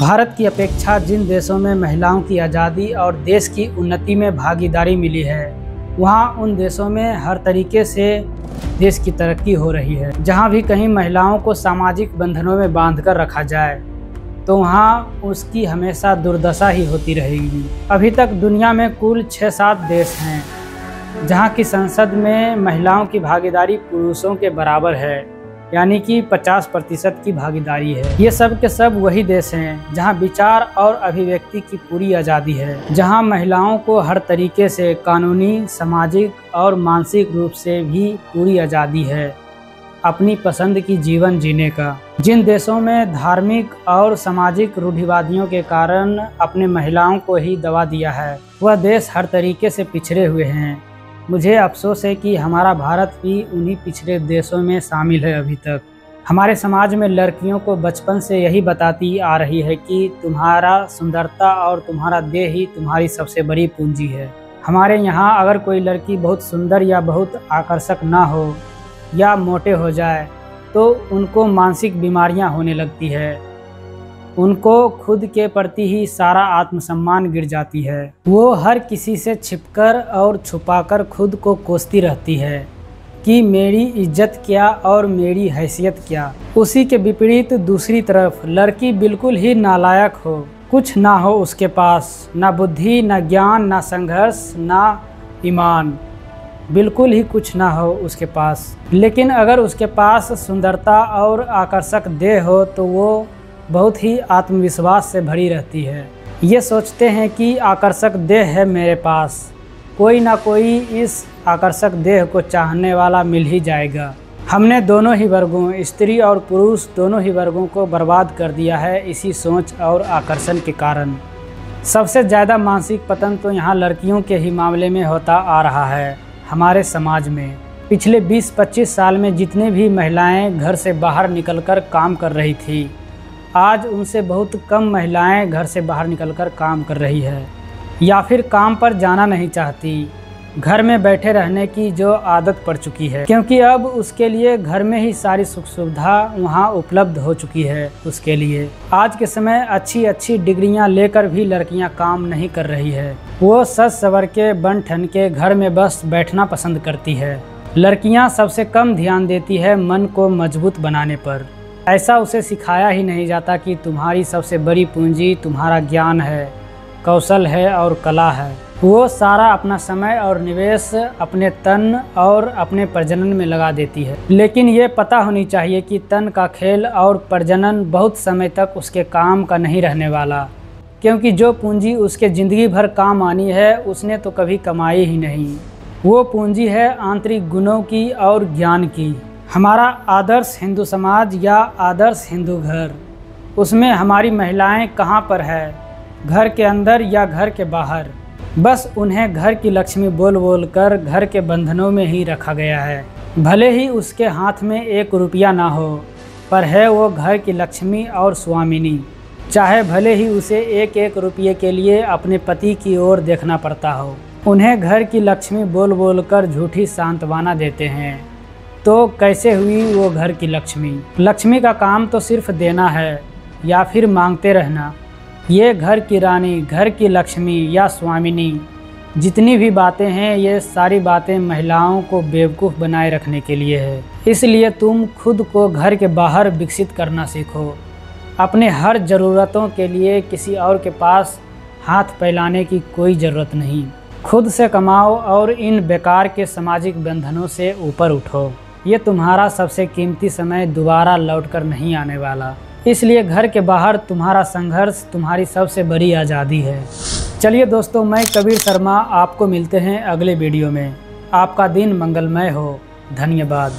भारत की अपेक्षा जिन देशों में महिलाओं की आज़ादी और देश की उन्नति में भागीदारी मिली है, वहाँ उन देशों में हर तरीके से देश की तरक्की हो रही है। जहाँ भी कहीं महिलाओं को सामाजिक बंधनों में बांधकर रखा जाए तो वहाँ उसकी हमेशा दुर्दशा ही होती रहेगी। अभी तक दुनिया में कुल 6-7 देश हैं जहाँ की संसद में महिलाओं की भागीदारी पुरुषों के बराबर है, यानी कि 50% की भागीदारी है। ये सब के सब वही देश हैं जहाँ विचार और अभिव्यक्ति की पूरी आज़ादी है, जहाँ महिलाओं को हर तरीके से कानूनी, सामाजिक और मानसिक रूप से भी पूरी आज़ादी है अपनी पसंद की जीवन जीने का। जिन देशों में धार्मिक और सामाजिक रूढ़िवादियों के कारण अपने महिलाओं को ही दबा दिया है, वह देश हर तरीके से पिछड़े हुए हैं। मुझे अफसोस है कि हमारा भारत भी उन्हीं पिछड़े देशों में शामिल है। अभी तक हमारे समाज में लड़कियों को बचपन से यही बताती आ रही है कि तुम्हारा सुंदरता और तुम्हारा देह ही तुम्हारी सबसे बड़ी पूंजी है। हमारे यहाँ अगर कोई लड़की बहुत सुंदर या बहुत आकर्षक ना हो या मोटे हो जाए तो उनको मानसिक बीमारियाँ होने लगती है, उनको खुद के प्रति ही सारा आत्मसम्मान गिर जाती है। वो हर किसी से छिपकर और छुपाकर खुद को कोसती रहती है कि मेरी इज्जत क्या और मेरी हैसियत क्या। उसी के विपरीत दूसरी तरफ लड़की बिल्कुल ही नालायक हो, कुछ ना हो उसके पास, ना बुद्धि, ना ज्ञान, ना संघर्ष, ना ईमान, बिल्कुल ही कुछ ना हो उसके पास। लेकिन अगर उसके पास सुंदरता और आकर्षक देह हो तो वो बहुत ही आत्मविश्वास से भरी रहती है। ये सोचते हैं कि आकर्षक देह है मेरे पास, कोई ना कोई इस आकर्षक देह को चाहने वाला मिल ही जाएगा। हमने दोनों ही वर्गों, स्त्री और पुरुष दोनों ही वर्गों को बर्बाद कर दिया है इसी सोच और आकर्षण के कारण। सबसे ज़्यादा मानसिक पतन तो यहाँ लड़कियों के ही मामले में होता आ रहा है। हमारे समाज में पिछले 20-25 साल में जितने भी महिलाएं घर से बाहर निकलकर काम कर रही थी, आज उनसे बहुत कम महिलाएं घर से बाहर निकलकर काम कर रही है या फिर काम पर जाना नहीं चाहती। घर में बैठे रहने की जो आदत पड़ चुकी है, क्योंकि अब उसके लिए घर में ही सारी सुख सुविधा वहाँ उपलब्ध हो चुकी है। उसके लिए आज के समय अच्छी डिग्रियाँ लेकर भी लड़कियाँ काम नहीं कर रही है। वो सज सवर के बन ठन के घर में बस बैठना पसंद करती है। लड़कियाँ सबसे कम ध्यान देती है मन को मजबूत बनाने पर। ऐसा उसे सिखाया ही नहीं जाता कि तुम्हारी सबसे बड़ी पूंजी तुम्हारा ज्ञान है, कौशल है और कला है। वो सारा अपना समय और निवेश अपने तन और अपने प्रजनन में लगा देती है। लेकिन ये पता होनी चाहिए कि तन का खेल और प्रजनन बहुत समय तक उसके काम का नहीं रहने वाला, क्योंकि जो पूंजी उसके ज़िंदगी भर काम आनी है उसने तो कभी कमाई ही नहीं। वो पूंजी है आंतरिक गुणों की और ज्ञान की। हमारा आदर्श हिंदू समाज या आदर्श हिंदू घर, उसमें हमारी महिलाएं कहाँ पर है, घर के अंदर या घर के बाहर? बस उन्हें घर की लक्ष्मी बोल बोल कर घर के बंधनों में ही रखा गया है। भले ही उसके हाथ में 1 रुपया ना हो, पर है वो घर की लक्ष्मी और स्वामिनी। चाहे भले ही उसे 1-1 रुपये के लिए अपने पति की ओर देखना पड़ता हो। उन्हें घर की लक्ष्मी बोल बोल कर झूठी सांत्वना देते हैं। तो कैसे हुई वो घर की लक्ष्मी? लक्ष्मी का काम तो सिर्फ देना है या फिर मांगते रहना। ये घर की रानी, घर की लक्ष्मी या स्वामिनी, जितनी भी बातें हैं ये सारी बातें महिलाओं को बेवकूफ़ बनाए रखने के लिए है। इसलिए तुम खुद को घर के बाहर विकसित करना सीखो। अपने हर ज़रूरतों के लिए किसी और के पास हाथ फैलाने की कोई ज़रूरत नहीं। खुद से कमाओ और इन बेकार के सामाजिक बंधनों से ऊपर उठो। ये तुम्हारा सबसे कीमती समय दोबारा लौटकर नहीं आने वाला। इसलिए घर के बाहर तुम्हारा संघर्ष तुम्हारी सबसे बड़ी आज़ादी है। चलिए दोस्तों, मैं कबीर शर्मा, आपको मिलते हैं अगले वीडियो में। आपका दिन मंगलमय हो। धन्यवाद।